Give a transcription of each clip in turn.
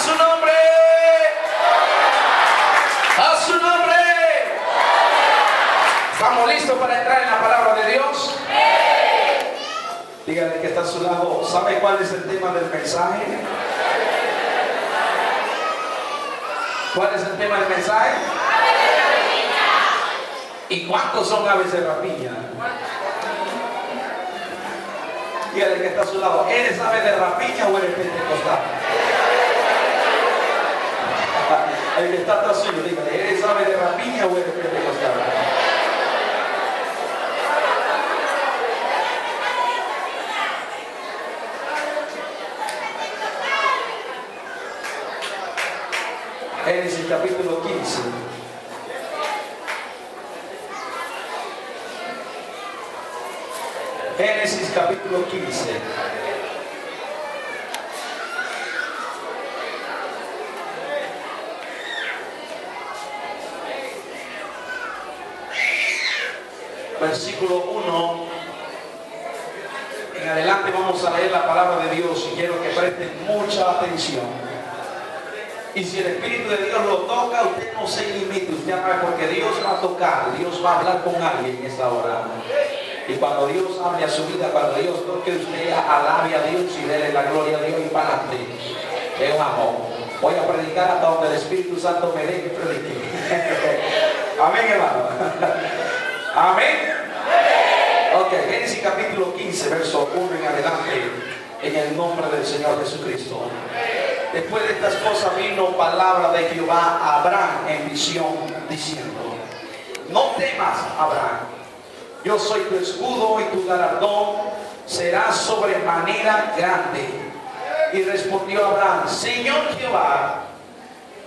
su nombre. A su nombre. ¿Estamos listos para entrar en la palabra de Dios? Dígale que está a su lado. ¿Sabe cuál es el tema del mensaje? ¿Cuál es el tema del mensaje? ¿Y cuántos son aves de rapiña? Dígale que está a su lado. ¿Eres ave de rapiña o eres pentecostal? El que está atrás suyo, dígale, ¿eres ave de rapiña o eres pentecostal? Génesis capítulo 15. Génesis capítulo 15. Versículo 1. En adelante vamos a leer la palabra de Dios y quiero que presten mucha atención. Y si el Espíritu de Dios lo toca, usted no se limite, usted habla porque Dios va a tocar, Dios va a hablar con alguien en esta hora. Y cuando Dios hable a su vida, cuando Dios toque, usted alabe a Dios y déle la gloria a Dios y para adelante. Yo amo. Voy a predicar hasta donde el Espíritu Santo me dé que predique. Amén, hermano. Amén. Ok, Génesis capítulo 15, verso 1 en adelante, en el nombre del Señor Jesucristo. Después de estas cosas vino palabra de Jehová a Abraham en visión, diciendo: no temas, Abraham, yo soy tu escudo y tu galardón será sobremanera grande. Y respondió Abraham: Señor Jehová,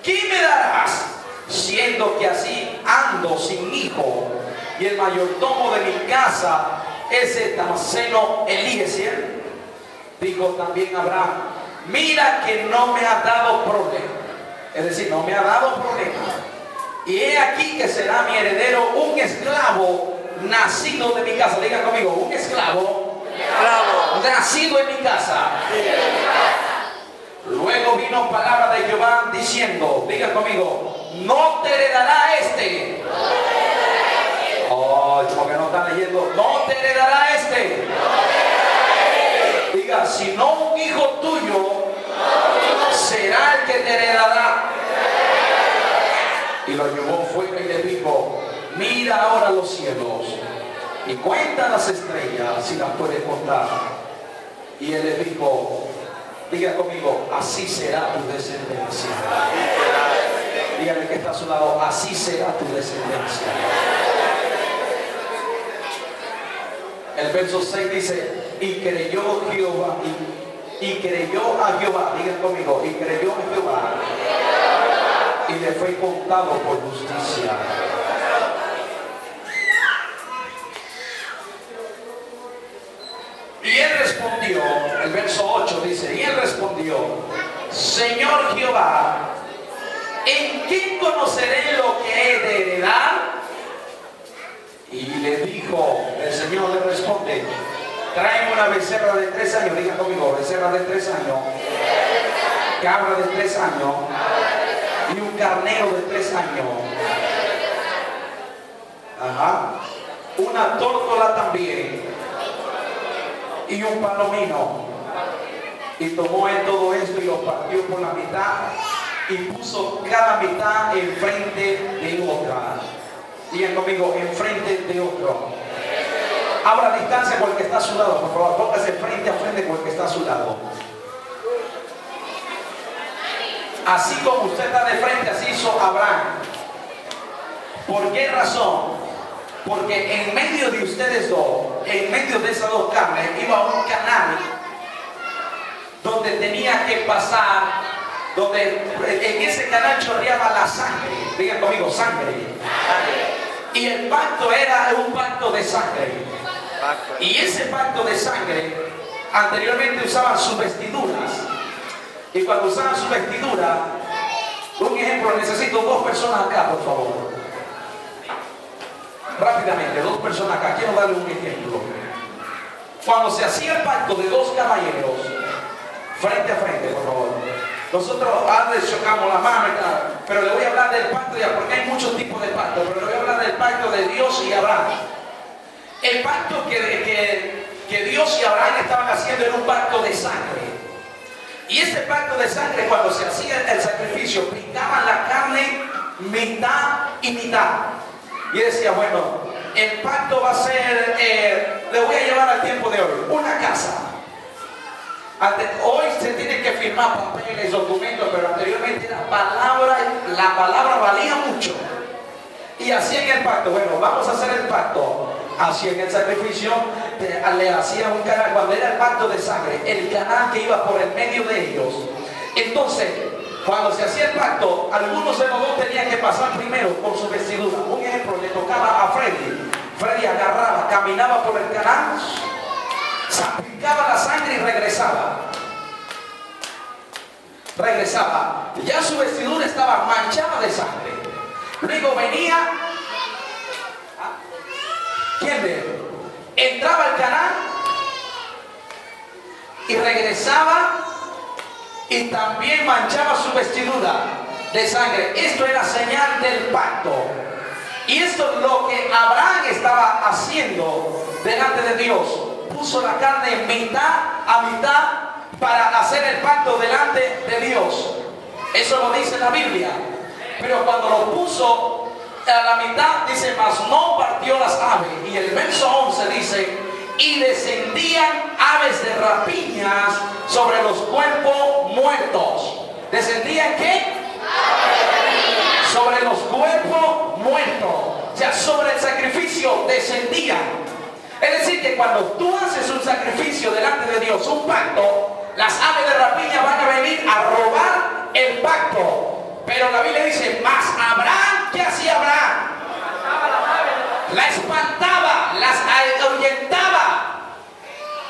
¿qué me darás, siendo que así ando sin hijo, y el mayordomo de mi casa es el Damaseno Eliezer? Dijo también Abraham: mira que no me ha dado problema, es decir, no me ha dado problema, y he aquí que será mi heredero un esclavo nacido de mi casa. Digan conmigo, un esclavo nacido en mi casa. Luego vino palabra de Jehová diciendo, digan conmigo, no te heredará este. Oh, como que no están leyendo. No te heredará este. Diga, sino un hijo tuyo será el que te heredará. Y lo llevó fuera y le dijo: mira ahora los cielos y cuenta las estrellas si las puedes contar. Y él le dijo, diga conmigo, así será tu descendencia. Dígale que está a su lado, así será tu descendencia. El verso 6 dice: y creyó Jehová, y creyó a Jehová, digan conmigo, y creyó a Jehová, y le fue contado por justicia. Y él respondió, el verso 8 dice, y él respondió: Señor Jehová, ¿en qué conoceré lo que he de heredar? Y le dijo, el Señor le responde: traen una becerra de 3 años, digan conmigo, becerra de 3 años, cabra de 3 años y un carnero de 3 años. Ajá. Una tórtola también y un palomino. Y tomó él todo esto y lo partió por la mitad y puso cada mitad enfrente de otra. Digan conmigo, enfrente de otro. Abra distancia con el que está a su lado, por favor. Póngase frente a frente con el que está a su lado. Así como usted está de frente, así hizo Abraham. ¿Por qué razón? Porque en medio de ustedes dos, en medio de esas dos carnes, iba un canal donde tenía que pasar, donde en ese canal chorreaba la sangre. Digan conmigo, sangre. Y el pacto era un pacto de sangre. Y ese pacto de sangre, anteriormente usaban sus vestiduras. Y cuando usaban su vestidura, un ejemplo, necesito 2 personas acá, por favor. Rápidamente, 2 personas acá. Quiero darle un ejemplo. Cuando se hacía el pacto de 2 caballeros, frente a frente, por favor. Nosotros antes chocamos la mano y tal, pero le voy a hablar del pacto ya, porque hay muchos tipos de pacto, pero le voy a hablar del pacto de Dios y Abraham. El pacto que Dios y Abraham estaban haciendo era un pacto de sangre. Y ese pacto de sangre, cuando se hacía el sacrificio, pintaban la carne mitad y mitad. Y decía, bueno, el pacto va a ser, le voy a llevar al tiempo de hoy, una casa. Hoy se tienen que firmar papeles, documentos, pero anteriormente la palabra valía mucho. Y hacían el pacto. Bueno, vamos a hacer el pacto. Hacían el sacrificio, le hacían un canal. Cuando era el pacto de sangre, el canal que iba por el medio de ellos. Entonces, cuando se hacía el pacto, algunos de los dos tenían que pasar primero por su vestidura. Un ejemplo, le tocaba a Freddy. Freddy agarraba, caminaba por el canal, salpicaba la sangre y regresaba. Ya su vestidura estaba manchada de sangre. Luego venía, ¿quién ve? Entraba al canal y regresaba y también manchaba su vestidura de sangre. Esto era señal del pacto. Y esto es lo que Abraham estaba haciendo delante de Dios. Puso la carne mitad a mitad para hacer el pacto delante de Dios. Eso lo dice la Biblia. Pero cuando lo puso a la mitad, dice, mas no partió las aves. Y el verso 11 dice, y descendían aves de rapiñas sobre los cuerpos muertos. ¿Descendían qué? Sobre los cuerpos muertos. O sea, sobre el sacrificio descendían. Es decir, que cuando tú haces un sacrificio delante de Dios, un pacto, las aves de rapiña van a venir a robar el pacto. Pero la Biblia dice, mas Abraham, ¿qué hacía Abraham? La espantaba, las ahuyentaba.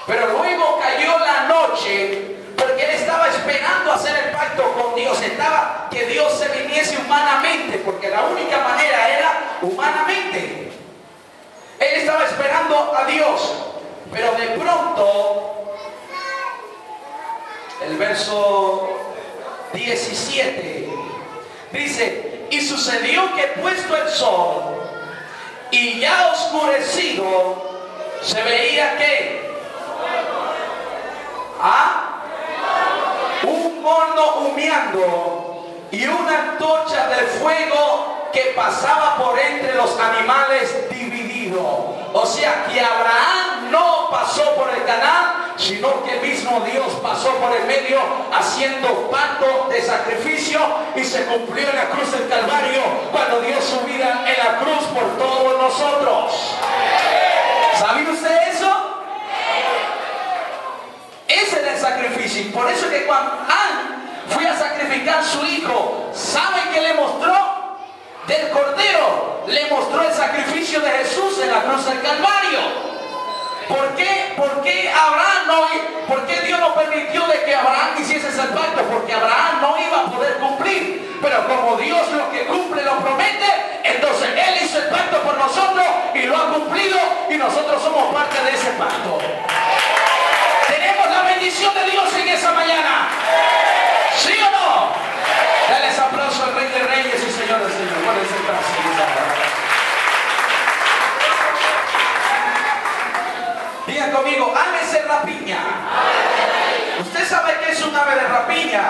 Pero luego cayó la noche, porque él estaba esperando hacer el pacto con Dios. Estaba que Dios se viniese humanamente, porque la única manera era humanamente. Él estaba esperando a Dios. Pero de pronto, el verso 17 dice, y sucedió que puesto el sol y ya oscurecido, se veía que un horno humeando y una antorcha de fuego que pasaba por entre los animales divididos. O sea que Abraham no pasó por el canal, sino que el mismo Dios pasó por el medio haciendo pacto de sacrificio, y se cumplió en la cruz del Calvario cuando dio su vida en la cruz por todos nosotros. ¿Sabía usted eso? Ese era el sacrificio. Y por eso que cuando Juan fue a sacrificar su hijo, ¿sabe qué le mostró? Del cordero, le mostró el sacrificio de Jesús en la cruz del Calvario. ¿Por qué Abraham por qué Dios no permitió de que Abraham hiciese ese pacto? Porque Abraham no iba a poder cumplir. Pero como Dios lo que cumple lo promete, entonces Él hizo el pacto por nosotros y lo ha cumplido, y nosotros somos parte de ese pacto. Tenemos la bendición de Dios en esa mañana. ¿Sí o no? Dale ese aplauso al Rey de Reyes y Señor del Señor. ¿Cuál es el trazo? Digan conmigo, aves de rapiña. ¿Usted sabe qué es un ave de rapiña?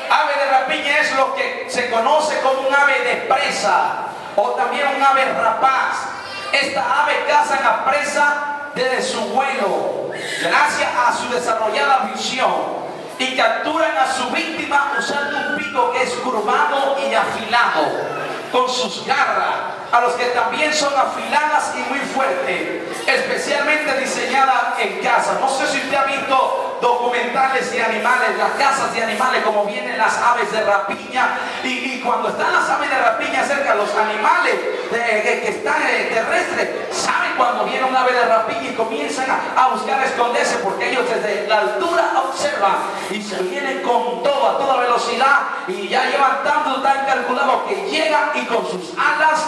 Ave de rapiña es lo que se conoce como un ave de presa, o también un ave rapaz. Esta ave caza a la presa desde su vuelo, gracias a su desarrollada visión, y capturan a su víctima usando un pico que es curvado y afilado, con sus garras, a los que también son afiladas y muy fuertes, especialmente diseñadas en casa. No sé si usted ha visto documentales de animales, las casas de animales, como vienen las aves de rapiña, y cuando están las aves de rapiña cerca, los animales que están terrestres, saben cuando viene un ave de rapiña y comienzan a buscar esconderse, porque ellos desde la altura observan y se vienen con todo, a toda velocidad, y ya llevan tanto tan calculado que llegan y con sus alas,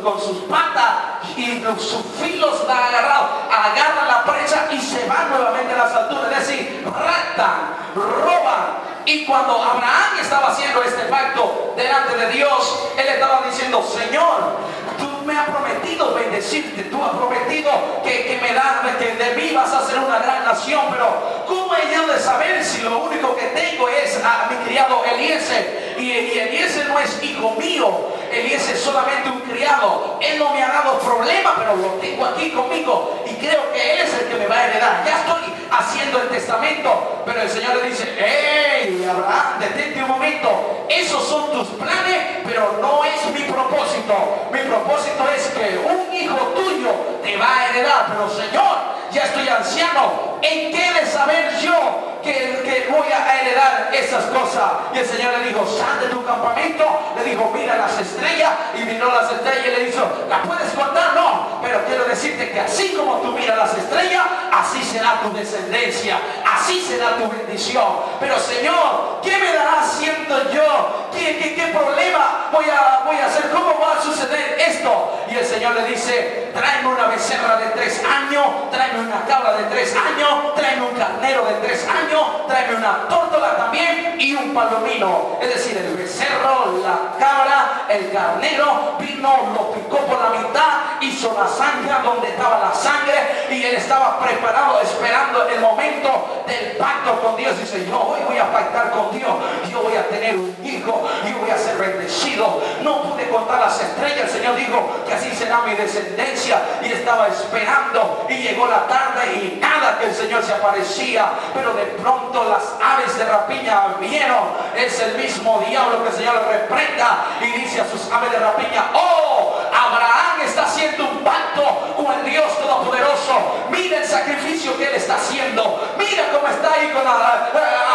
con sus patas y sus filos agarran la presa y se van nuevamente a las alturas. Es decir, raptan, roban Y cuando Abraham estaba haciendo este pacto delante de Dios, él estaba diciendo: Señor, tú me has prometido bendecirte, tú has prometido que de mí vas a ser una gran nación, pero ¿cómo he yo de saber si lo único que tengo es a mi criado Eliezer? Y Eliezer no es hijo mío, Eliezer es solamente un criado. Él no me ha dado problema, pero lo tengo aquí conmigo y creo que él es el que me va a heredar. Ya estoy haciendo el testamento. Pero el Señor le dice: hey, Abraham, detente un momento. Esos son tus planes, pero no es mi propósito. Mi propósito es que un hijo tuyo te va a heredar. Pero Señor, ya estoy anciano, ¿en qué de saber yo que voy a heredar esas cosas? Y el Señor le dijo: sal de tu campamento. Le dijo: mira las estrellas. Y miró las estrellas y le dijo: ¿las puedes contar? No, pero quiero decirte que así como tú miras las estrellas, así será tu descendencia, así será tu bendición. Pero Señor, ¿qué me dará siendo yo? ¿Qué problema voy a hacer? ¿Cómo va a suceder esto? Y el Señor le dice: tráeme una becerra de 3 años, tráeme una cabra de 3 años, tráeme un carnero de 3 años, tráeme una tórtola también y un palomino. Es decir, el becerro, la cabra, el carnero, vino, lo picó por la mitad, hizo la sangre donde estaba la sangre, y él estaba preparado, esperando el momento del pacto con Dios. Dice: yo hoy voy a pactar con Dios, yo voy a tener un hijo, yo voy a ser bendecido. No pude contar las estrellas. El Señor dijo que así será mi descendencia, y estaba esperando, y llegó la tarde y nada, que el Señor se aparecía. Pero de pronto las aves de rapiña vieron. Es el mismo diablo que el Señor le reprenda y dice a sus aves de rapiña: oh, Abraham está haciendo un pacto con el Dios Todopoderoso. Mira el sacrificio que él está haciendo, mira cómo está ahí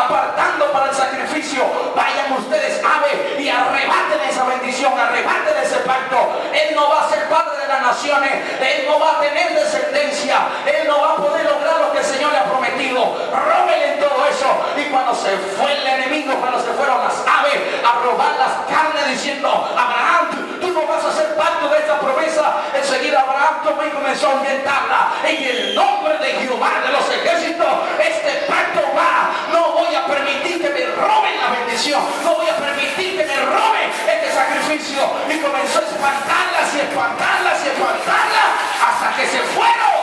apartando para el sacrificio. Vayan ustedes, aves, y arrebaten esa bendición, arrebaten ese pacto. Él no va a ser padre de las naciones, él no va a tener descendencia, él no va a poder lograr lo que el Señor le ha prometido. Róbenle todo eso. Y cuando se fue el enemigo, cuando se fueron las aves a robar las carnes, diciendo: Abraham, tú no vas a hacer pacto de esta promesa, enseguida Abraham tomó y comenzó a orientarla: en el nombre de Jehová de los ejércitos, este pacto va. No voy a permitir que me roben la bendición, no voy a permitir que me roben este sacrificio. Y comenzó a espantarlas y espantarlas y espantarlas hasta que se fueron.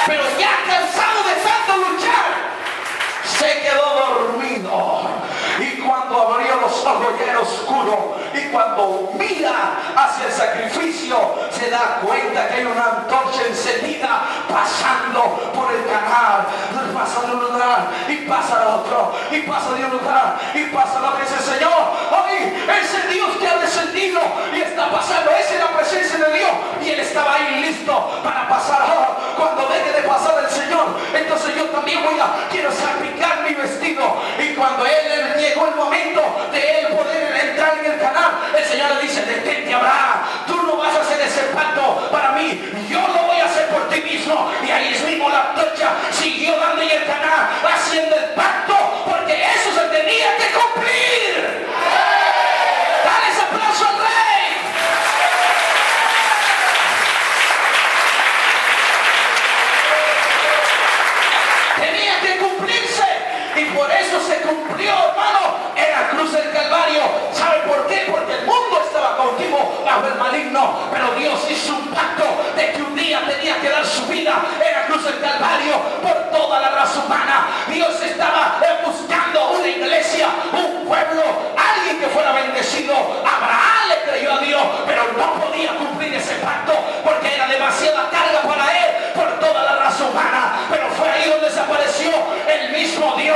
Pero ya cansado de tanto luchar, se quedó dormido. Y cuando abrió los ojos ya era oscuro. Y cuando mira hacia el sacrificio, se da cuenta que hay una antorcha encendida pasando por el canal. Pasa de un lugar y pasa al otro, y pasa de un lugar y pasa al otro. Y dice: Señor, hoy es el Dios que ha descendido y está pasando. Esa es la presencia de Dios. Y él estaba ahí listo para pasar. Cuando deje de pasar el Señor, entonces yo también quiero salpicar mi vestido. Y cuando él llegó el momento de él poder entrar en el canal, el Señor le dice: detente, Abraham, tú no vas a hacer ese pacto para mí, yo lo voy a hacer por ti mismo. Y ahí mismo la antorcha siguió dando en el canal, haciendo el pacto, porque eso se tenía que cumplir. Dale ese aplauso al Rey. Tenía que cumplirse, y por eso se cumplió, hermano, en la cruz del Calvario. ¿Sabe por qué? Porque el mundo estaba cautivo bajo el maligno, pero Dios hizo un pacto de que un día tenía que dar su vida en la cruz del Calvario por toda la raza humana. Dios estaba buscando una iglesia, un pueblo, alguien que fuera bendecido. Abraham le creyó a Dios, pero no podía cumplir ese pacto porque era demasiada carga para él por toda la raza humana. Pero fue ahí donde desapareció el mismo Dios